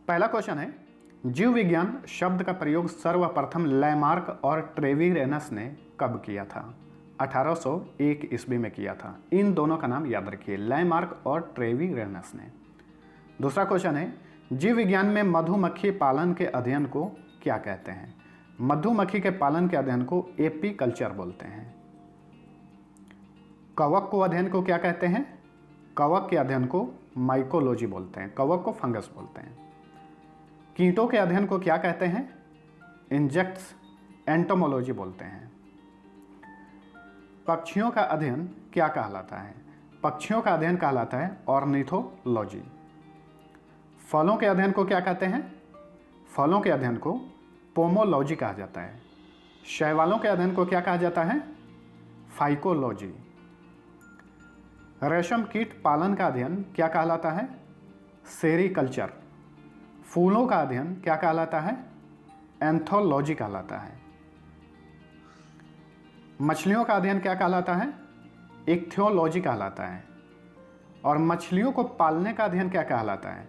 पहला क्वेश्चन है, जीव विज्ञान शब्द का प्रयोग सर्वप्रथम लैमार्क और ट्रेविरेनस ने कब किया था? 1801 ईस्वी में किया था। इन दोनों का नाम याद रखिए, लैमार्क और ट्रेविरेनस ने। दूसरा क्वेश्चन है, जीव विज्ञान में मधुमक्खी पालन के अध्ययन को क्या कहते हैं? मधुमक्खी के पालन के अध्ययन को एपीकल्चर बोलते हैं। कवक को अध्ययन को क्या कहते हैं? कवक के अध्ययन को माइकोलॉजी बोलते हैं, कवक को फंगस बोलते हैं। कीटों के अध्ययन को क्या कहते हैं? इंजेक्ट्स एंटोमोलॉजी बोलते हैं। पक्षियों का अध्ययन क्या कहलाता है? पक्षियों का अध्ययन कहलाता है ऑर्निथोलॉजी। फलों के अध्ययन को क्या कहते हैं? फलों के अध्ययन को पोमोलॉजी कहा जाता है। शैवालों के अध्ययन को क्या कहा जाता है? फाइकोलॉजी। रेशम कीट पालन का अध्ययन क्या कहलाता है? सेरीकल्चर। फूलों का अध्ययन क्या कहलाता है? एंथोलॉजी कहलाता है। मछलियों का अध्ययन क्या कहलाता है? इक्थियोलॉजी कहलाता है। और मछलियों को पालने का अध्ययन क्या कहलाता है?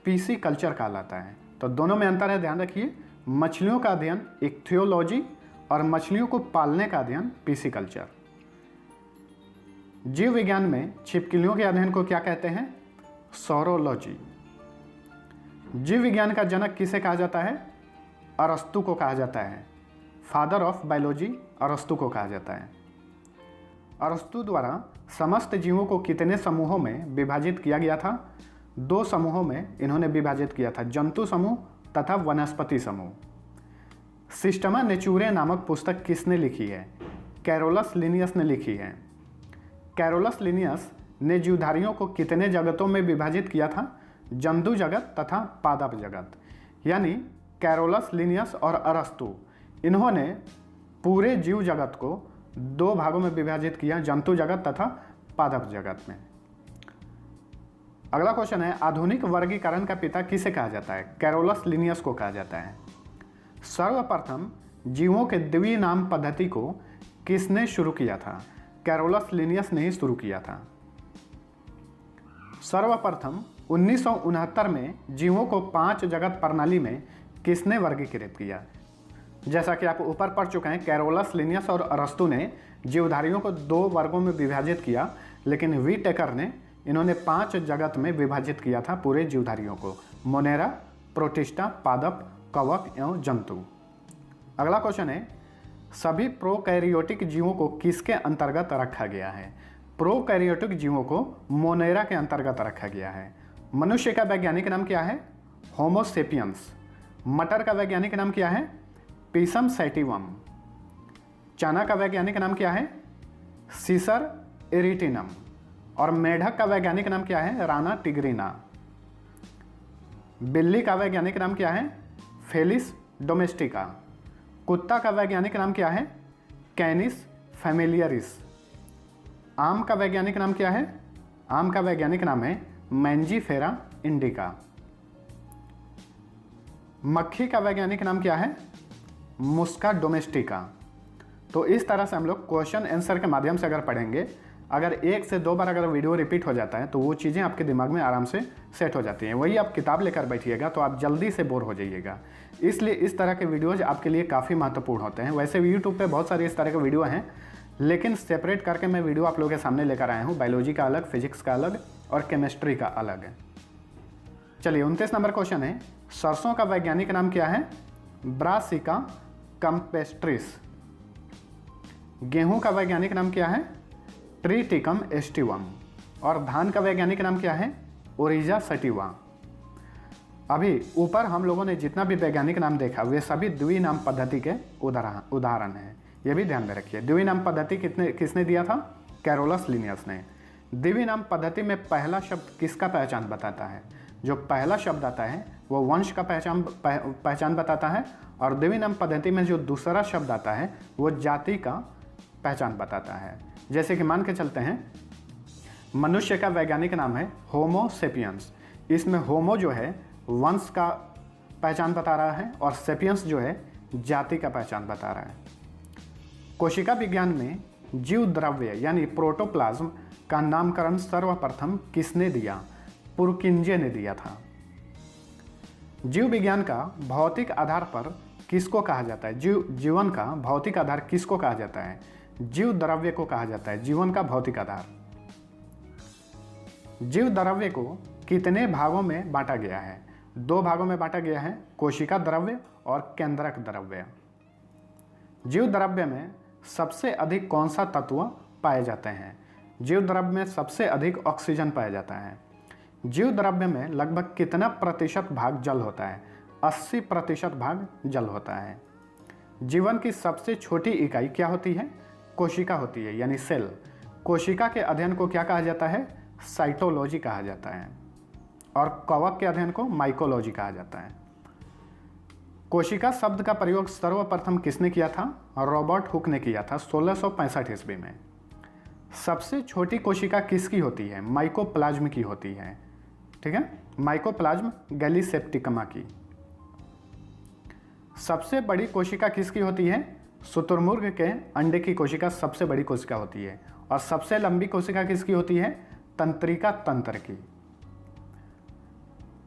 पीसीकल्चर कहलाता है। तो दोनों में अंतर है, ध्यान रखिए। मछलियों का अध्ययन इक्थियोलॉजी और मछलियों को पालने का अध्ययन पीसीकल्चर। जीव विज्ञान में छिपकलियों के अध्ययन को क्या कहते हैं? सौरोलॉजी। जीव विज्ञान का जनक किसे कहा जाता है? अरस्तु को कहा जाता है। फादर ऑफ बायोलॉजी अरस्तु को कहा जाता है। अरस्तु द्वारा समस्त जीवों को कितने समूहों में विभाजित किया गया था? 2 समूहों में इन्होंने विभाजित किया था, जंतु समूह तथा वनस्पति समूह। सिस्टमा नेचुरे नामक पुस्तक किसने लिखी है? कैरोलस लिनियस ने लिखी है। कैरोलस लिनियस ने जीवधारियों को कितने जगतों में विभाजित किया था? जंतु जगत तथा पादप जगत। यानी कैरोलस लिनियस और अरस्तु इन्होंने पूरे जीव जगत को 2 भागों में विभाजित किया, जंतु जगत तथा पादप जगत में। अगला क्वेश्चन है, आधुनिक वर्गीकरण का पिता किसे कहा जाता है? कैरोलस लिनियस को कहा जाता है। सर्वप्रथम जीवों के द्विनाम पद्धति को किसने शुरू किया था? कैरोलस लिनियस ने ही शुरू किया था। सर्वप्रथम 1969 में जीवों को 5 जगत प्रणाली में किसने वर्गीकृत किया? जैसा कि आप ऊपर पढ़ चुके हैं, कैरोलस लिनियस और अरस्तु ने जीवधारियों को 2 वर्गों में विभाजित किया, लेकिन व्हीटेकर ने इन्होंने 5 जगत में विभाजित किया था पूरे जीवधारियों को: मोनेरा, प्रोटिस्टा, पादप, कवक एवं जंतु। अगला क्वेश्चन है, सभी प्रोकैरियोटिक जीवों को किसके अंतर्गत रखा गया है? प्रोकैरियोटिक जीवों को मोनेरा के अंतर्गत रखा गया है। मनुष्य का वैज्ञानिक नाम क्या है? होमो सेपियंस। मटर का वैज्ञानिक नाम क्या है? Pisum sativum. चना का वैज्ञानिक नाम क्या है? सीसर इरिटिनम। और मेढक का वैज्ञानिक नाम क्या है? राना टिग्रिना। बिल्ली का वैज्ञानिक नाम क्या है? Felis domestica. कुत्ता का वैज्ञानिक नाम क्या है? कैनिस फैमिलियरिस। आम का वैज्ञानिक नाम क्या है? आम का वैज्ञानिक नाम है मैंजीफेरा इंडिका। मक्खी का वैज्ञानिक नाम क्या है? मुस्का डोमेस्टिका। तो इस तरह से हम लोग क्वेश्चन आंसर के माध्यम से अगर पढ़ेंगे, अगर 1 से 2 बार अगर वीडियो रिपीट हो जाता है तो वो चीज़ें आपके दिमाग में आराम से सेट हो जाती हैं। वही आप किताब लेकर बैठिएगा तो आप जल्दी से बोर हो जाइएगा। इसलिए इस तरह के वीडियोज़ आपके लिए काफ़ी महत्वपूर्ण होते हैं। वैसे यूट्यूब पे बहुत सारे इस तरह के वीडियो हैं, लेकिन सेपरेट करके मैं वीडियो आप लोगों के सामने लेकर आया हूँ। बायोलॉजी का अलग, फिजिक्स का अलग और केमिस्ट्री का अलग है। चलिए 29 नंबर क्वेश्चन है, सरसों का वैज्ञानिक नाम क्या है? Brassica campestris. गेहूं का वैज्ञानिक नाम क्या है? Triticum aestivum. और धान का वैज्ञानिक नाम क्या है? ओरिजा सटिवा। अभी ऊपर हम लोगों ने जितना भी वैज्ञानिक नाम देखा वे सभी द्विनाम पद्धति के उदाहरण हैं। ये भी ध्यान में रखिए। द्विनाम पद्धति किसने दिया था? कैरोलस लिनियस ने। द्विनाम पद्धति में पहला शब्द किसका पहचान बताता है? जो पहला शब्द आता है वो वंश का पहचान बताता है, और द्विनाम पद्धति में जो दूसरा शब्द आता है वो जाति का पहचान बताता है। जैसे कि मान के चलते हैं, मनुष्य का वैज्ञानिक नाम है होमो सेपियंस। इसमें होमो जो है वंश का पहचान बता रहा है और सेपियंस जो है जाति का पहचान बता रहा है। कोशिका विज्ञान में जीव द्रव्य यानी प्रोटोप्लाज्म का नामकरण सर्वप्रथम किसने दिया? पुरकिंजे ने दिया था। जीव विज्ञान का भौतिक आधार पर किसको कहा जाता है? जीवन का भौतिक आधार किसको कहा जाता है? जीव द्रव्य को कहा जाता है जीवन का भौतिक आधार। जीव द्रव्य को कितने भागों में बांटा गया है? 2 भागों में बांटा गया है, कोशिका द्रव्य और केंद्रक द्रव्य। जीव द्रव्य में सबसे अधिक कौन सा तत्व पाए जाते हैं? जीव द्रव्य में सबसे अधिक ऑक्सीजन पाया जाता है। जीव द्रव्य में लगभग कितना प्रतिशत भाग जल होता है? 80% भाग जल होता है। जीवन की सबसे छोटी इकाई क्या होती है? कोशिका होती है, यानी सेल। कोशिका के अध्ययन को क्या कहा जाता है? साइटोलॉजी कहा जाता है। और कवक के अध्ययन को माइकोलॉजी कहा जाता है। कोशिका शब्द का प्रयोग सर्वप्रथम किसने किया था? रॉबर्ट हुक ने किया था 1665 ईस्वी में। सबसे छोटी कोशिका किसकी होती है? माइकोप्लाज्म की होती है, ठीक है, माइकोप्लाज्म गैलीसेप्टिकमा की। सबसे बड़ी कोशिका किसकी होती है? शुतुरमुर्ग के अंडे की कोशिका सबसे बड़ी कोशिका होती है। और सबसे लंबी कोशिका किसकी होती है? तंत्रिका तंत्र की।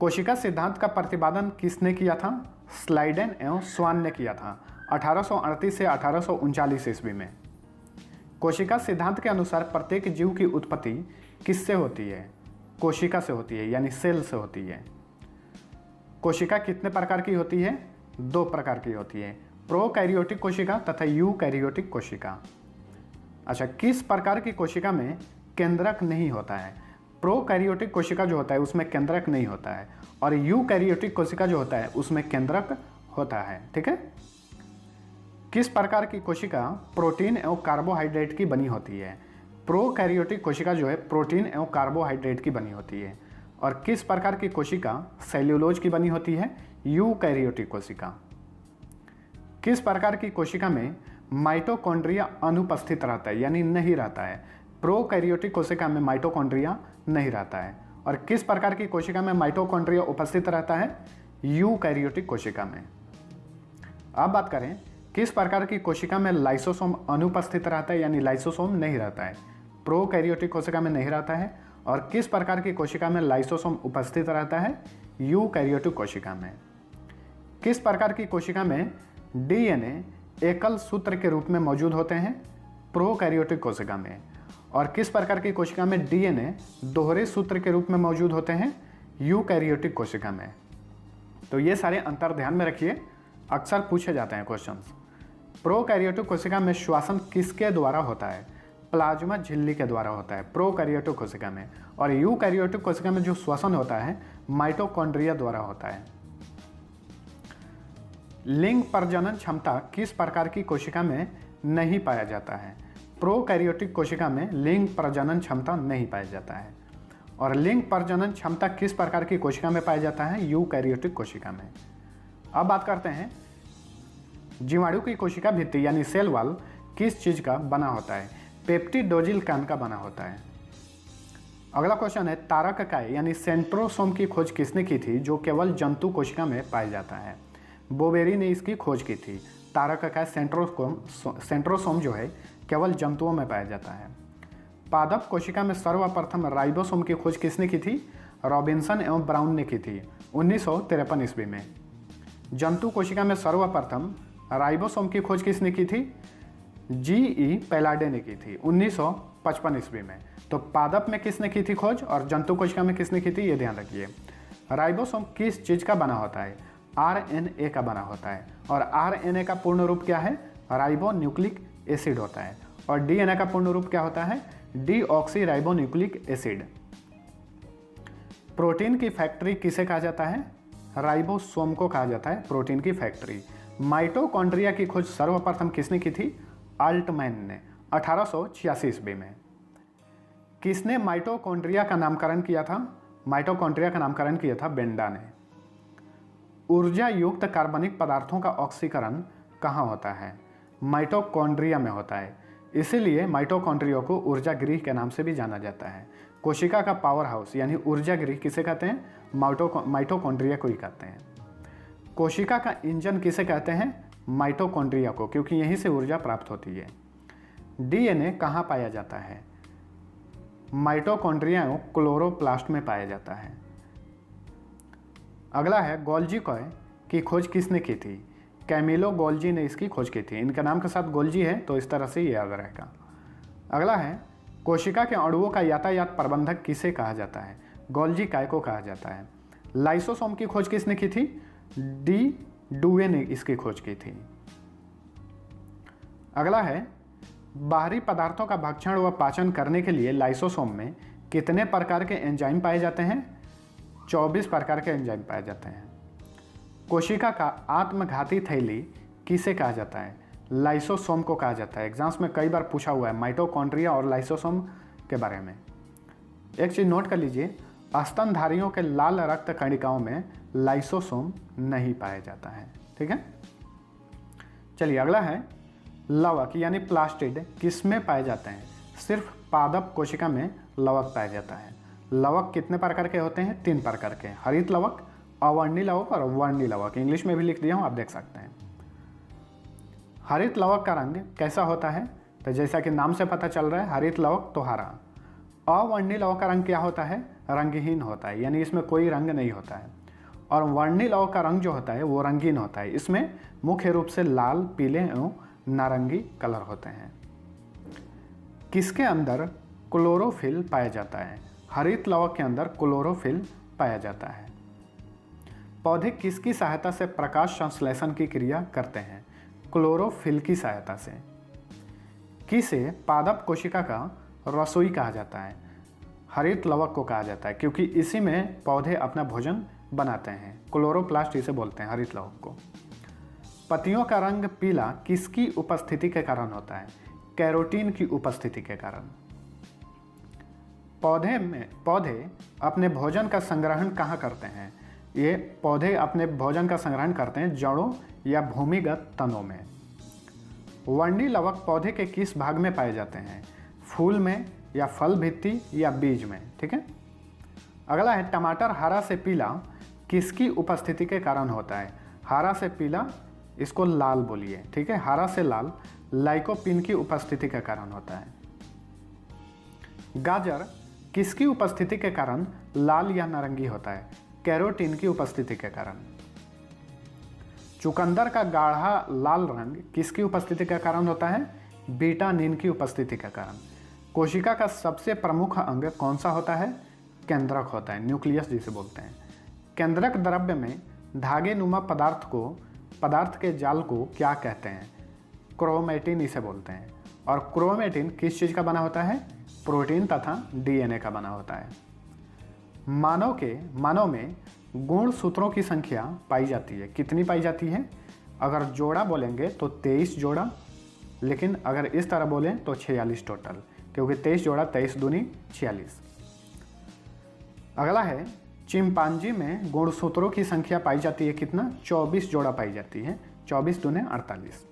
कोशिका सिद्धांत का प्रतिपादन किसने किया था? स्लाइडेन एवं स्वान ने किया था 1838 से 1839 ईस्वी में। कोशिका सिद्धांत के अनुसार प्रत्येक जीव की उत्पत्ति किससे होती है? कोशिका से होती है, यानी सेल से होती है। कोशिका कितने प्रकार की होती है? 2 प्रकार की होती है, प्रोकैरियोटिक कोशिका तथा यूकैरियोटिक कोशिका। अच्छा, किस प्रकार की कोशिका में केंद्रक नहीं होता है? प्रोकैरियोटिक कोशिका जो होता है उसमें केंद्रक नहीं होता है, और यूकैरियोटिक कोशिका जो होता है उसमें केंद्रक होता है, ठीक है। किस प्रकार की कोशिका प्रोटीन एवं कार्बोहाइड्रेट की बनी होती है? प्रोकैरियोटिक कोशिका जो है प्रोटीन एवं कार्बोहाइड्रेट की बनी होती है। और किस प्रकार की कोशिका सेल्यूलोज की बनी होती है? यूकैरियोटिक कोशिका। किस प्रकार की कोशिका में माइटोकॉन्ड्रिया अनुपस्थित रहता है, यानी नहीं रहता है? प्रोकैरियोटिक कोशिका में माइटोकॉन्ड्रिया नहीं रहता है। और किस प्रकार की कोशिका में माइटोकॉन्ड्रिया उपस्थित रहता है? यूकैरियोटिक कोशिका में। अब बात करें किस प्रकार की कोशिका में लाइसोसोम अनुपस्थित रहता है, यानी लाइसोसोम नहीं रहता है? प्रोकैरियोटिक कोशिका में नहीं रहता है। और किस प्रकार की कोशिका में लाइसोसोम उपस्थित रहता है? यूकैरियोटिक कोशिका में। किस प्रकार की कोशिका में डीएनए एकल सूत्र के रूप में मौजूद होते हैं? प्रोकैरियोटिक कोशिका में। और किस प्रकार की कोशिका में डीएनए दोहरे सूत्र के रूप में मौजूद होते हैं? यूकैरियोटिक कोशिका में। तो ये सारे अंतर ध्यान में रखिए, अक्सर पूछे जाते हैं क्वेश्चंस। प्रोकैरियोटिक कोशिका में श्वसन किसके द्वारा होता है? प्लाज्मा झिल्ली के द्वारा होता है प्रोकैरियोटिक कोशिका में। और यूकैरियोटिक कोशिका में जो श्वसन होता है माइटोकॉन्ड्रिया द्वारा होता है। लिंग प्रजनन क्षमता किस प्रकार की कोशिका में नहीं पाया जाता है? प्रोकैरियोटिक कोशिका में लिंग प्रजनन क्षमता नहीं पाया जाता है। और लिंग प्रजनन क्षमता किस प्रकार की कोशिका में पाया जाता है? यूकैरियोटिक कोशिका में। अब बात करते हैं जीवाणु की कोशिका भित्ति यानी सेल वॉल किस चीज का बना होता है? पेप्टिडोजिल कण का बना होता है। अगला क्वेश्चन है तारक काय यानी सेंट्रोसोम की खोज किसने की थी जो केवल जंतु कोशिका में पाया जाता है? बोवेरी ने इसकी खोज की थी। तारक काय सेंट्रोसोम जो है केवल जंतुओं में पाया जाता है। पादप कोशिका में सर्वप्रथम राइबोसोम की खोज किसने की थी? रॉबिन्सन एवं ब्राउन ने की थी 1953 ईस्वी में। जंतु कोशिका में सर्वप्रथम राइबोसोम की खोज किसने की थी? जी.ई. पैलाडे ने की थी 1955 ईस्वी में। तो पादप में किसने की थी खोज और जंतु कोशिका में किसने की थी, ये ध्यान रखिए। राइबोसोम किस चीज का बना होता है? आरएनए का बना होता है। और आरएनए का पूर्ण रूप क्या है? राइबो न्यूक्लिक एसिड होता है। और डीएनए का पूर्ण रूप क्या होता है? Deoxy ribo nucleic acid. Protein की फैक्ट्री किसे कहा जाता है? राइबोसोम को कहा जाता है प्रोटीन की फैक्ट्री। माइटोकॉन्ड्रिया की खोज सर्वप्रथम किसने की थी? अल्टमैन ने 1886 ईस्वी में। किसने माइटोकॉन्ड्रिया का नामकरण किया था? माइटोकॉन्ड्रिया का नामकरण किया था बेंडा ने। ऊर्जा युक्त कार्बनिक पदार्थों का ऑक्सीकरण कहाँ होता है? माइटोकॉन्ड्रिया में होता है। इसीलिए माइटोकॉन्ड्रिया को ऊर्जा गृह के नाम से भी जाना जाता है। कोशिका का पावर हाउस यानी ऊर्जा गृह किसे कहते हैं? माइटोकॉन्ड्रिया को ही कहते हैं। कोशिका का इंजन किसे कहते हैं? माइटोकॉन्ड्रिया को, क्योंकि यहीं से ऊर्जा प्राप्त होती है। डीएनए कहाँ पाया जाता है? माइटोकॉन्ड्रिया एवं क्लोरोप्लास्ट में पाया जाता है। अगला है गोल्जी कॉय की खोज किसने की थी? कैमिलो गोल्जी ने इसकी खोज की थी। इनके नाम के साथ गोल्जी है तो इस तरह से ये याद रहेगा। अगला है कोशिका के अणुओं का यातायात प्रबंधक किसे कहा जाता है? गोल्जी काय को कहा जाता है। लाइसोसोम की खोज किसने की थी? डी डुवे ने इसकी खोज की थी। अगला है बाहरी पदार्थों का भक्षण व पाचन करने के लिए लाइसोसोम में कितने प्रकार के एंजाइम पाए जाते हैं? 24 प्रकार के एंजाइम पाए जाते हैं। कोशिका का आत्मघाती थैली किसे कहा जाता है? लाइसोसोम को कहा जाता है। एग्जाम्स में कई बार पूछा हुआ है माइटोकॉन्ड्रिया और लाइसोसोम के बारे में। एक चीज़ नोट कर लीजिए, स्तनधारियों के लाल रक्त कणिकाओं में लाइसोसोम नहीं पाया जाता है। ठीक है, चलिए अगला है लवक यानी प्लास्टिड किस में पाए जाते हैं? सिर्फ पादप कोशिका में लवक पाया जाता है। लवक कितने प्रकार के होते हैं? 3 प्रकार के, हरित लवक, अवर्णी लवक और वर्णी लवक। इंग्लिश में भी लिख दिया हूँ, आप देख सकते हैं। हरित लवक का रंग कैसा होता है? तो जैसा कि नाम से पता चल रहा है, हरित लवक तो हरा। अवर्णी लवक का रंग क्या होता है? रंगहीन होता है, यानी इसमें कोई रंग नहीं होता है। और वर्णी लवक का रंग जो होता है वो रंगीन होता है। इसमें मुख्य रूप से लाल, पीले एवं नारंगी कलर होते हैं। किसके अंदर क्लोरोफिल पाया जाता है? हरित लवक के अंदर क्लोरोफिल पाया जाता है। पौधे किसकी सहायता से प्रकाश संश्लेषण की क्रिया करते हैं? क्लोरोफिल की सहायता से। किसे पादप कोशिका का रसोई कहा जाता है? हरित लवक को कहा जाता है, क्योंकि इसी में पौधे अपना भोजन बनाते हैं। क्लोरोप्लास्ट इसे बोलते हैं, हरित लवक को। पत्तियों का रंग पीला किसकी उपस्थिति के कारण होता है? कैरोटीन की उपस्थिति के कारण। पौधे अपने भोजन का संग्रहण कहाँ करते हैं? ये पौधे अपने भोजन का संग्रहण करते हैं जड़ों या भूमिगत तनों में। वर्णी लवक पौधे के किस भाग में पाए जाते हैं? फूल में या फल भित्ति या बीज में। ठीक है, अगला है टमाटर हरा से पीला किसकी उपस्थिति के कारण होता है? हरा से पीला, इसको लाल बोलिए। ठीक है, हरा से लाल लाइकोपिन की उपस्थिति के कारण होता है। गाजर किसकी उपस्थिति के कारण लाल या नारंगी होता है? कैरोटीन की उपस्थिति के कारण। चुकंदर का गाढ़ा लाल रंग किसकी उपस्थिति के कारण होता है? बीटानिन की उपस्थिति के कारण। कोशिका का सबसे प्रमुख अंग कौन सा होता है? केंद्रक होता है, न्यूक्लियस जिसे बोलते हैं। केंद्रक द्रव्य में धागे नुमा पदार्थ के जाल को क्या कहते हैं? क्रोमेटिन इसे बोलते हैं। और क्रोमेटिन किस चीज़ का बना होता है? प्रोटीन तथा डीएनए का बना होता है। मानव में गुणसूत्रों की संख्या पाई जाती है। कितनी पाई जाती है? अगर जोड़ा बोलेंगे तो 23 जोड़ा, लेकिन अगर इस तरह बोलें तो 46 टोटल, क्योंकि 23 जोड़ा 23 दूनी 46। अगला है चिंपांजी में गुणसूत्रों की संख्या पाई जाती है कितना? 24 जोड़ा पाई जाती है। 24 दूने 48।